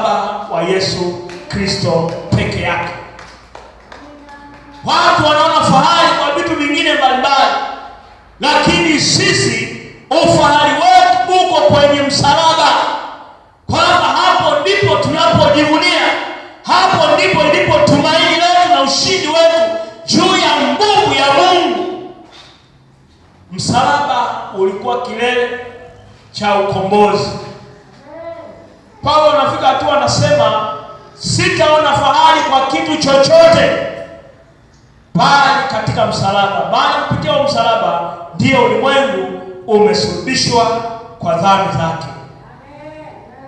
msalaba wa Yesu Kristo peke yake. Watu wanaona fahari kwa vitu vingine mbalimbali, lakini sisi ufahari wetu uko kwenye msalaba, kwamba hapo ndipo tunapojivunia, hapo ndipo ilipo tumaini letu na ushindi wetu juu ya nguvu ya Mungu. Msalaba ulikuwa kilele cha ukombozi. Paulo anafika hatua anasema, sitaona fahari kwa kitu chochote bali katika msalaba. Bali kupitia msalaba ndio ulimwengu umesulubishwa kwa dhambi zake.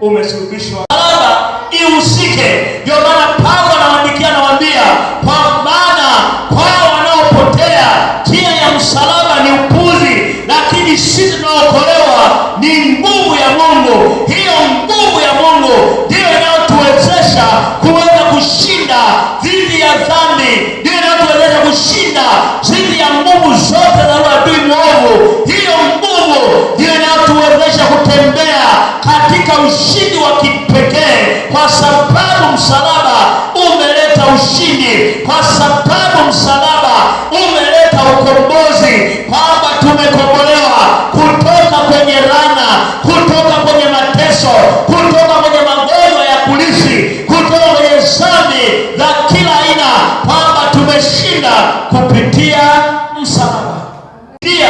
Umesulubishwa. Msalaba ihusike. Ndio maana Paulo anawaandikia, anawaambia, kwa maana kwa wanaopotea njia ya msalaba ni upuzi, lakini sisi tunaokolewa ni nguvu ya Mungu. Hiyo nguvu ya Mungu ndio inayotuwezesha kuweza kushinda dhidi ya dhambi, ndio inayotuwezesha kushinda dhidi ya nguvu zote za adui mwovu. Hiyo nguvu ndio inayotuwezesha kutembea katika ushindi wa kipekee, kwa sababu msalaba umeleta ushindi, kwa sababu msalaba umeleta ukombozi, kwamba tumekombolewa kutoka kwenye laana, kutoka kwenye mateso, kutoka kwenye magonjwa ya kulisi, kutoka kwenye dhambi za kila aina, kwamba tumeshinda kupitia msalaba. Pia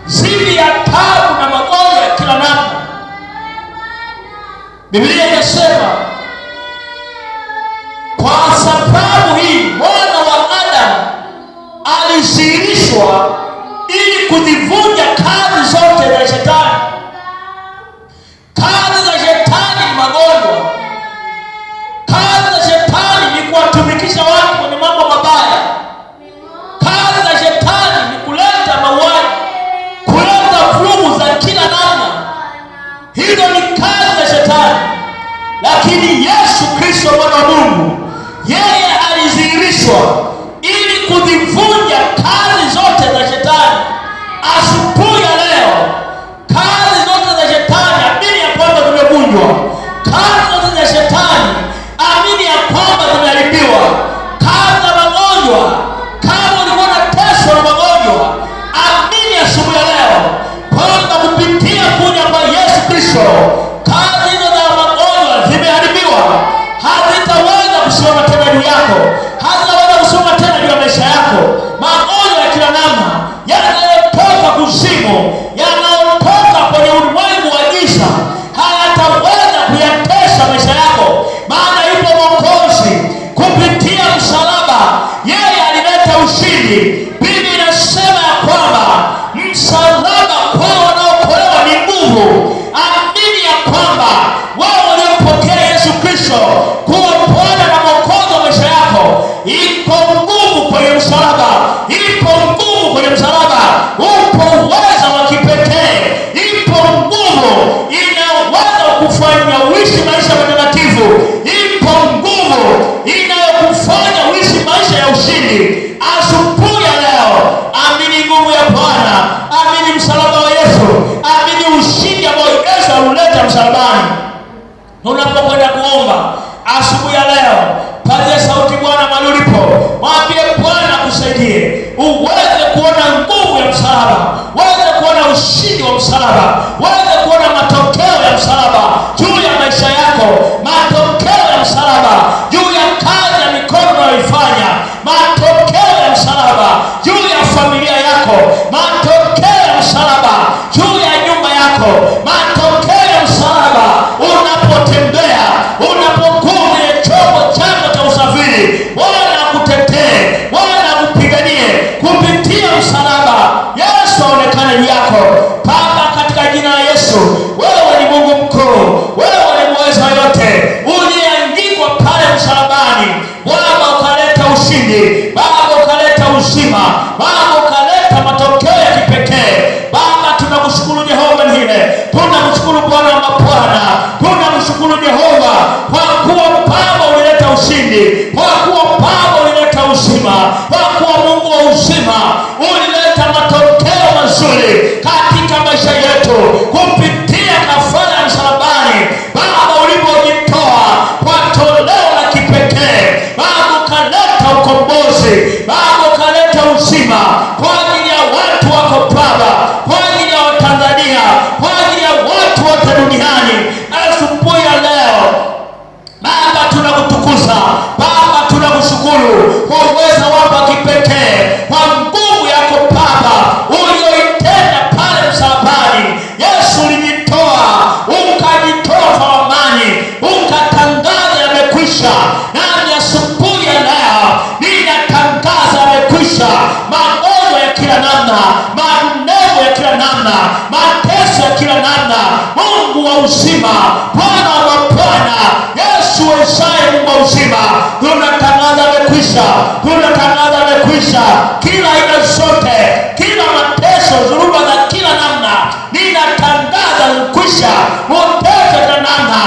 zidi ya taabu na magonjwa ya kila namna, Biblia inasema, kwa sababu hii mwana wa Adamu alidhihirishwa ili kuzivunja kazi zote za shetani. Kazi za shetani ni magonjwa. Kazi za shetani ni kuwatumikisha watu kwenye mambo mabaya. Kazi za shetani ni kuleta mauaji, kuleta vurugu za kila namna. Hizo ni kazi za shetani. Lakini Yesu Kristo mwana wa Mungu, yeye alidhihirishwa ili kuzivunja kazi zote za shetani. Asubuhi ya leo, kazi zote za shetani amini ya kwamba zimevunjwa. Kazi zote za shetani amini ya kwamba zimeharibiwa. Kazi za magonjwa, kama ulikuwa na teso na magonjwa, amini asubuhi ya leo kwamba kupitia kuja kwa Yesu Kristo, kazi hizo za magonjwa zimeharibiwa. Hazitaweza kusimama tena juu yako, hazitaweza kusimama tena juu ya maisha yako. Magonjwa ya kila namna yanayotoka kuzimu, yanayotoka kwenye ulimwengu wa giza, hayataweza kuyatesa maisha yako, maana yupo Mwokozi. Kupitia msalaba yeye alileta ushindi. Biblia inasema ya kwamba msalaba kwa wanaokolewa ni nguvu. Amini ya kwamba wao waliompokea Yesu Kristo kuwa Bwana na Mwokozi wa maisha yako, iko nguvu kwenye msalaba, iko nguvu kwenye msalaba, upo uwezo wa kipekee, ipo nguvu inayoweza kufanya uishi maisha matakatifu, ipo nguvu inayokufanya uishi maisha ya ushindi. Asubuhi ya leo, amini nguvu ya Bwana, amini msalaba wa Yesu, amini ushindi ambao Yesu alileta msalabani. Unapokwenda kuomba asubuhi ya leo, paza sauti Bwana mahali ulipo, mwambie Bwana akusaidie uweze kuona nguvu ya msalaba, uweze kuona ushindi wa msalaba, uweze kuona matokeo ya msalaba juu ya maisha yako, matokeo ya msalaba juu ya kazi ya mikono unayoifanya, matokeo ya msalaba juu ya familia yako, matokeo ya msalaba juu ya nyumba yako, matokeo ya msalaba unapotembea, unapokuwa kwenye chombo chako cha usafiri. Bwana akutetee, Bwana akupiganie kupitia msalaba. Yesu aonekane juu yako. Baba, katika jina la Yesu tunakushukuru kwa uwezo wako wa kipekee, kwa nguvu yako Baba ulioitenda pale msalabani. Yesu ulijitoa, ukajitoa kwa amani, ukatangaza yamekwisha. Nami asubuhi ya leo ninatangaza yamekwisha. Magonjwa ya kila namna, maonevu ya kila namna, mateso ya kila namna, Mungu wa uzima, Bwana wa mabwana, Yesu wezaye, Mungu wa uzima, tunatangaza yamekwisha, tunatangaza yamekwisha. Kila aina zote, kila mateso, dhuluma za kila namna, ninatangaza yamekwisha. Mateso ya kila namna,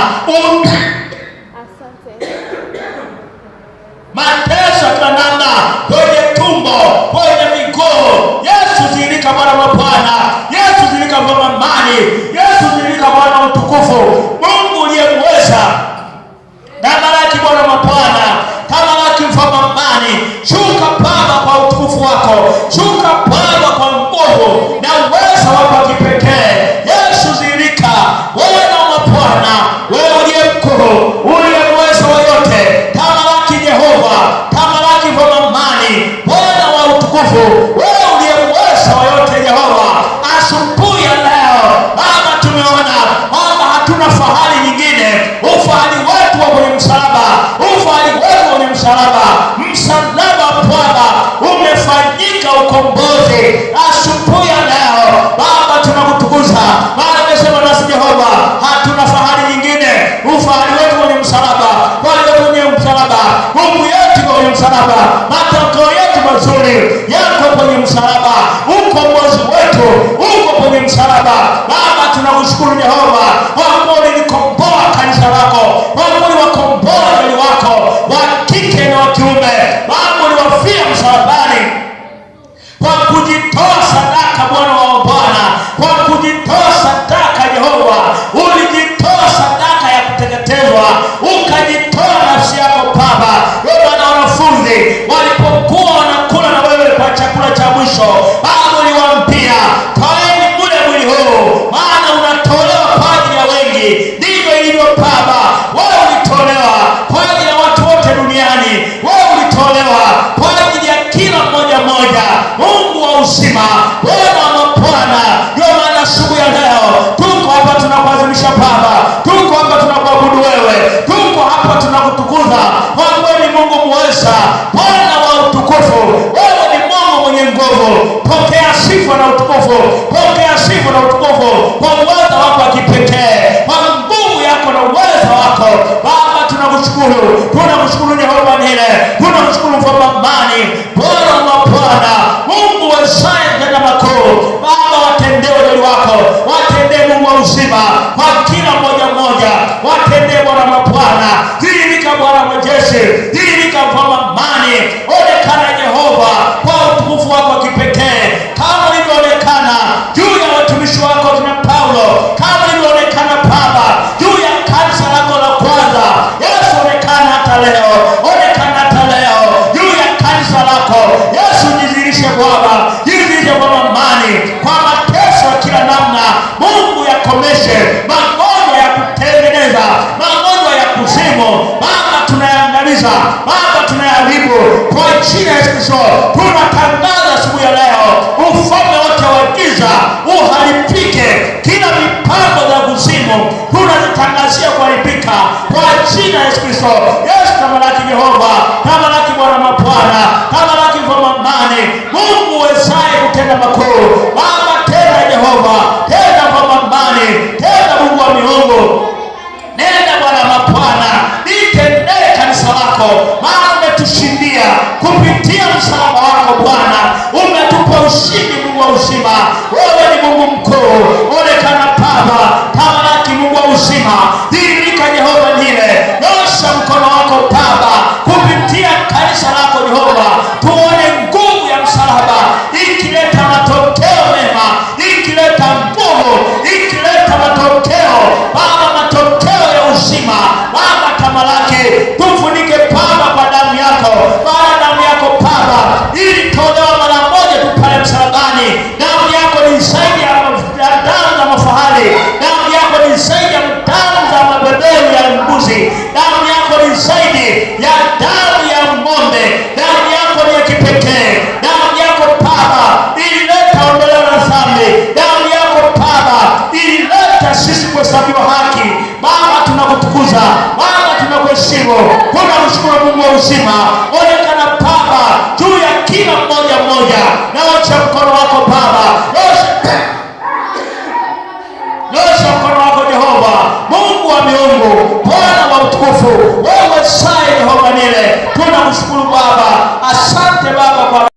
mateso ya kila namna, kwenye tumbo, kwenye miguu, Yesu zilika Bwana wa Bwana, Yesu zilika Bwana amani, Yesu zilika Bwana utukufu. Mungu uliyemweza, tamalaki Bwana wa Bwana, tamalaki mfalme amani. Shuka Baba kwa utukufu wako, shuka Baba kwa nguvu na uwezo wako wa kipekee. Yesu zilika Bwana wa Bwana, wewe uliye mkuu, uliye uwezo wa yote. Tamalaki Jehova, tamalaki mfalme amani, Bwana wa utukufu, wewe uliye uwezo wa yote Jehova. Asubuhi ya leo Baba, tumeona kwamba hatuna fahari nyingine. Ufahari wetu wa kwenye msalaba, ufahari wetu kwenye msalaba. Msalaba Bwana umefanyika ukombozi. Asubuhi ya leo Baba tunakutukuza, maana umesema nasi Jehova, hatuna fahari nyingine. Ufahari wetu kwenye msalaba, kwenye msalaba, nguvu yetu kwenye msalaba, matokeo yetu mazuri yako kwenye msalaba, ukombozi wetu uko kwenye msalaba. Baba tunakushukuru Jehova, kwa kuwa ulinikomboa kanisa lako, kwa kuwa uliwakomboa wali wako wa kike na wa kiume. Baba uliwafia msalabani kwa kujitoa sadaka, Bwana wa Bwana, kwa kujitoa sadaka Jehova. Ulijitoa sadaka ya kuteketezwa, ukajitoa nafsi yako Baba. Wewe na wanafunzi walipokuwa wanakula na wewe kwa chakula cha mwisho, Baba uliwaambia, toeni mule mwili huu, maana unatolewa kwa ajili ya wengi. Ndivyo ilivyo Baba, wewe ulitolewa kwa ajili ya watu wote duniani. Wewe ulitolewa kwa ajili ya kila mmoja mmoja. Mungu wa uzima, Bwana wa mabwana, ndio maana asubuhi ya leo tuko hapa tunakuadhimisha Baba, tuko hapa tunakuabudu wewe, tuko hapa tunakutukuza, kwa kuwa ni Mungu muweza, Bwana wa utukufu. Wewe ni Mungu mwenye nguvu. Pokea sifa na utukufu, pokea sifa na utukufu kwa uwezo wako wa kipekee, kwa nguvu yako na uwezo wako Baba. Tunakushukuru, tunakushukuru Jehova Nile, tunakushukuru mfalme amani, Bwana wa mabwana, Mungu wezaye kutenda makuu. Baba watendee wajoli wako, watendee Mungu wa uzima, kwa kila mmoja mmoja, watendee Bwana wa mabwana. Dhihirika Bwana wa majeshi, dhihirika mfalme amani. Onekana Jehova kwa utukufu wako wa kipekee, kama ilivyoonekana juu ya watumishi wako kina Paulo, kama ilivyoonekana Baba juu ya kanisa lako la kwanza. Yesu onekana hata leo, onekana hata leo juu ya kanisa lako. Yesu jidhihirishe Bwana, jidhihirishe Bwana amani, kwa mateso ya kila namna. Mungu yakomeshe magonjwa ya kutengeneza, magonjwa ya kuzimu. Baba tunayaangamiza, Baba tunayaharibu kwa jina la Yesu Kristo. Tunatangaza asubuhi ya leo ufalme wote wa giza uharibike. Kila mipango za kuzimu tunazitangazia kuharibika kwa jina la Yesu Kristo. Yesu tamalaki Jehova, tamalaki Bwana mabwana, tamalaki mfalme amani, Mungu wezaye kutenda makuu. Baba tena Jehova, tena mfalme amani, tena Mungu wa miungu. Nenda Bwana mabwana, nitendee kanisa lako, maana umetushindia kupitia msalaba wako Bwana. Umetupa ushindi Mungu wa uzima. Wewe ni Mungu mkuu. Onekana Baba, tamalaki Mungu wa uzima. Dhihirika Jehova Nile, nyosha mkono wako Baba kupitia kanisa lako Jehova. Tuone nguvu ya msalaba ikileta matokeo mema, ikileta nguvu, ikileta matokeo Baba, matokeo ya uzima. Baba tamalaki, tufunike Baba kwa damu yako, maana damu yako Baba ilitolewa mara moja tu pale msalabani. Damu yako ni zaidi ya damu za mafahali, damu yako ni zaidi ya damu za mabeberu ya mbuzi, damu yako ni zaidi ya damu ya ng'ombe. tunakuheshimu, tunamshukuru Mungu wa uzima. Onekana Baba juu ya kila mmoja mmoja, na wacha mkono wako Baba, nyosha mkono wako Jehova, Mungu wa miungu, Bwana wa utukufu, wewe sai Jehova Nile. Tunamshukuru Baba